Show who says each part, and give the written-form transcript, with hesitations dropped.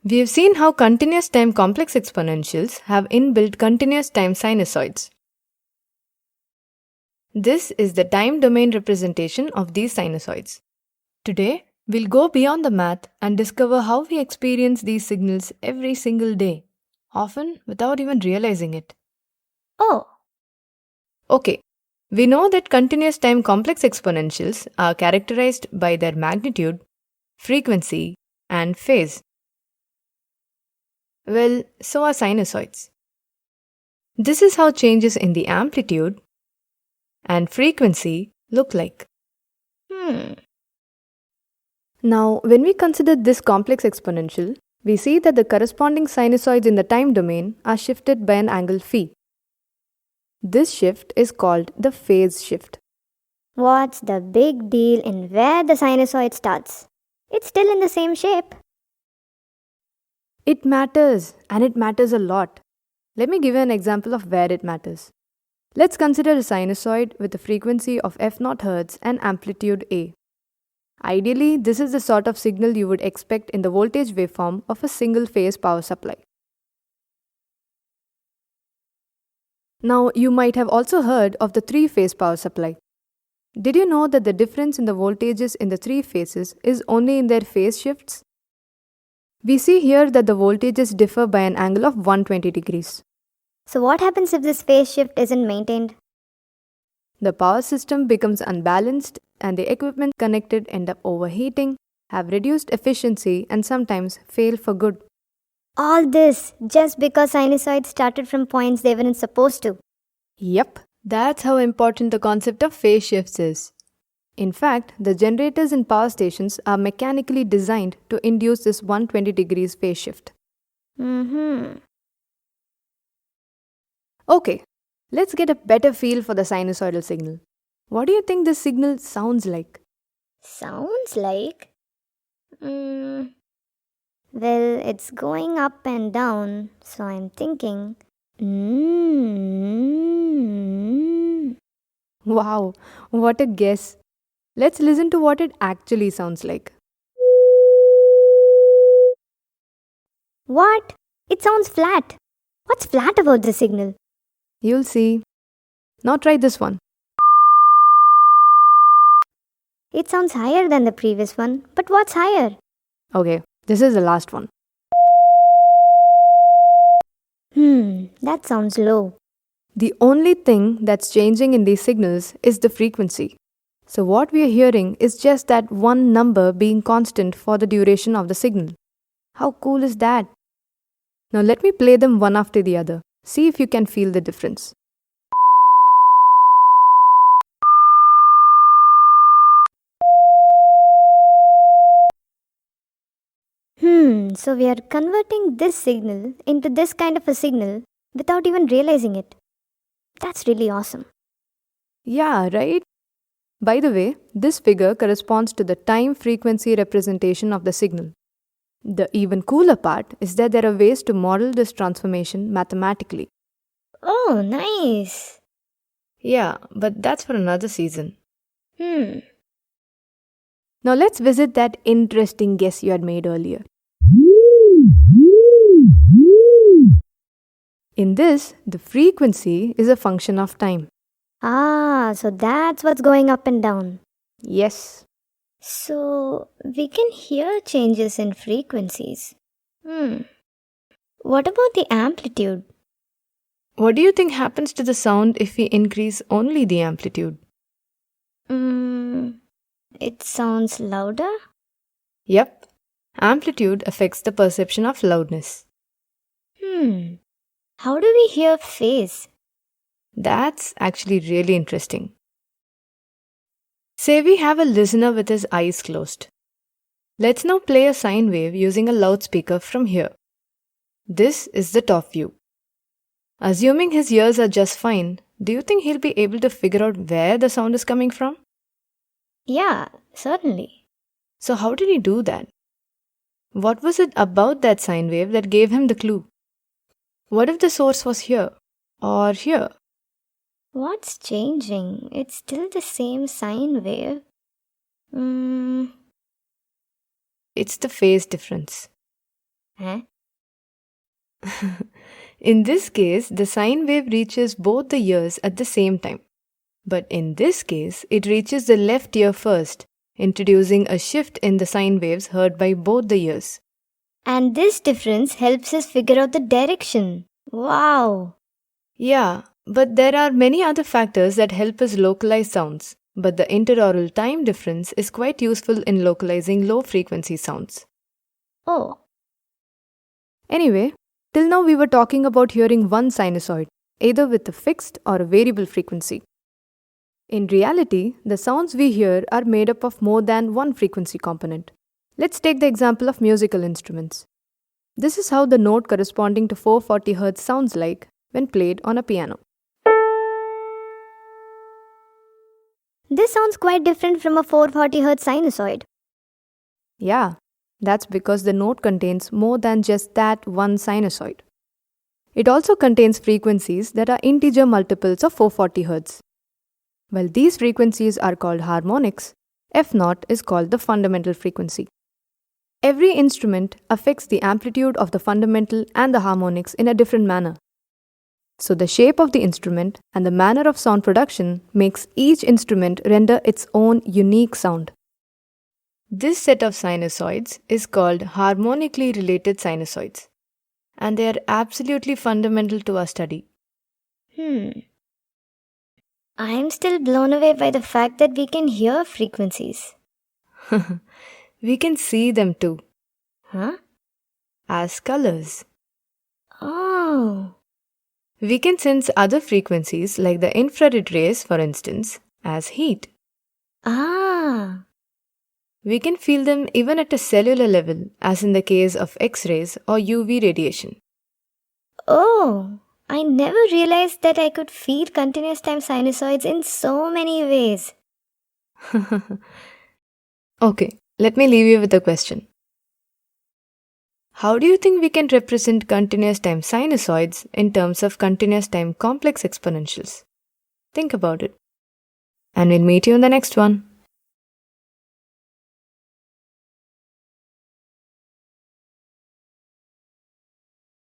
Speaker 1: We have seen how continuous time complex exponentials have inbuilt continuous time sinusoids. This is the time domain representation of these sinusoids. Today, we'll go beyond the math and discover how we experience these signals every single day, often without even realizing it.
Speaker 2: Oh,
Speaker 1: Okay, we know that continuous time complex exponentials are characterized by their magnitude, frequency, and phase. Well, so are sinusoids. This is how changes in the amplitude and frequency look like.
Speaker 2: hmm.
Speaker 1: Now, when we consider this complex exponential, we see that the corresponding sinusoids in the time domain are shifted by an angle phi. This shift is called the phase shift.
Speaker 2: What's the big deal in where the sinusoid starts? It's still in the same shape.
Speaker 1: It matters, and it matters a lot. Let me give you an example of where it matters. Let's consider a sinusoid with a frequency of f0 Hz and amplitude A. Ideally, this is the sort of signal you would expect in the voltage waveform of a single phase power supply. Now, you might have also heard of the three-phase power supply. Did you know that the difference in the voltages in the three phases is only in their phase shifts? We see here that the voltages differ by an angle of 120 degrees.
Speaker 2: So, what happens if this phase shift isn't maintained?
Speaker 1: The power system becomes unbalanced and the equipment connected end up overheating, have reduced efficiency, and sometimes fail for good.
Speaker 2: All this just because sinusoids started from points they weren't supposed to.
Speaker 1: Yep, that's how important the concept of phase shifts is. In fact, the generators in power stations are mechanically designed to induce this 120 degrees phase shift. Okay, let's get a better feel for the sinusoidal signal. What do you think this signal sounds like?
Speaker 2: Sounds like. Well, it's going up and down, so I'm thinking.
Speaker 1: Wow, what a guess. Let's listen to what it actually sounds like.
Speaker 2: What? It sounds flat. What's flat about this signal?
Speaker 1: You'll see. Now try this one.
Speaker 2: It sounds higher than the previous one, but what's higher?
Speaker 1: Okay, this is the last one.
Speaker 2: That sounds low.
Speaker 1: The only thing that's changing in these signals is the frequency. So, what we are hearing is just that one number being constant for the duration of the signal. How cool is that? Now, let me play them one after the other. See if you can feel the difference.
Speaker 2: So we are converting this signal into this kind of a signal without even realizing it. That's really awesome.
Speaker 1: Yeah, right? By the way, this figure corresponds to the time frequency representation of the signal. The even cooler part is that there are ways to model this transformation mathematically.
Speaker 2: Oh, nice.
Speaker 1: Yeah, but that's for another season.
Speaker 2: Hmm.
Speaker 1: Now let's visit that interesting guess you had made earlier. In this, the frequency is a function of time.
Speaker 2: So that's what's going up and down.
Speaker 1: Yes.
Speaker 2: So we can hear changes in frequencies. What about the amplitude?
Speaker 1: What do you think happens to the sound if we increase only the amplitude?
Speaker 2: It sounds louder?
Speaker 1: Yep. Amplitude affects the perception of loudness.
Speaker 2: How do we hear phase?
Speaker 1: That's actually really interesting. Say we have a listener with his eyes closed. Let's now play a sine wave using a loudspeaker from here. This is the top view. Assuming his ears are just fine, do you think he'll be able to figure out where the sound is coming from?
Speaker 2: Yeah, certainly.
Speaker 1: So how did he do that? What was it about that sine wave that gave him the clue? What if the source was here or here?
Speaker 2: What's changing? It's still the same sine wave.
Speaker 1: It's the phase difference.
Speaker 2: Huh?
Speaker 1: In this case, the sine wave reaches both the ears at the same time. But in this case, it reaches the left ear first, introducing a shift in the sine waves heard by both the ears.
Speaker 2: And this difference helps us figure out the direction. Wow!
Speaker 1: Yeah, but there are many other factors that help us localize sounds. But the interaural time difference is quite useful in localizing low frequency sounds.
Speaker 2: Oh,
Speaker 1: Anyway, till now we were talking about hearing one sinusoid, either with a fixed or a variable frequency. In reality, the sounds we hear are made up of more than one frequency component. Let's take the example of musical instruments. This is how the note corresponding to 440 Hz sounds like when played on a piano.
Speaker 2: this sounds quite different from a 440 Hz sinusoid.
Speaker 1: Yeah, that's because the note contains more than just that one sinusoid. It also contains frequencies that are integer multiples of 440 Hz. While these frequencies are called harmonics, F0 is called the fundamental frequency. Every instrument affects the amplitude of the fundamental and the harmonics in a different manner. So the shape of the instrument and the manner of sound production makes each instrument render its own unique sound. This set of sinusoids is called harmonically related sinusoids, and they are absolutely fundamental to our study.
Speaker 2: I'm still blown away by the fact that we can hear frequencies.
Speaker 1: We can see them too,
Speaker 2: Huh?
Speaker 1: as colors.
Speaker 2: Oh.
Speaker 1: We can sense other frequencies like the infrared rays, for instance, as heat.
Speaker 2: Ah.
Speaker 1: We can feel them even at a cellular level, as in the case of X-rays or UV radiation.
Speaker 2: Oh. I never realized that I could feel continuous time sinusoids in so many ways.
Speaker 1: Okay, let me leave you with a question. How do you think we can represent continuous time sinusoids in terms of continuous time complex exponentials? Think about it. And we'll meet you in the next one.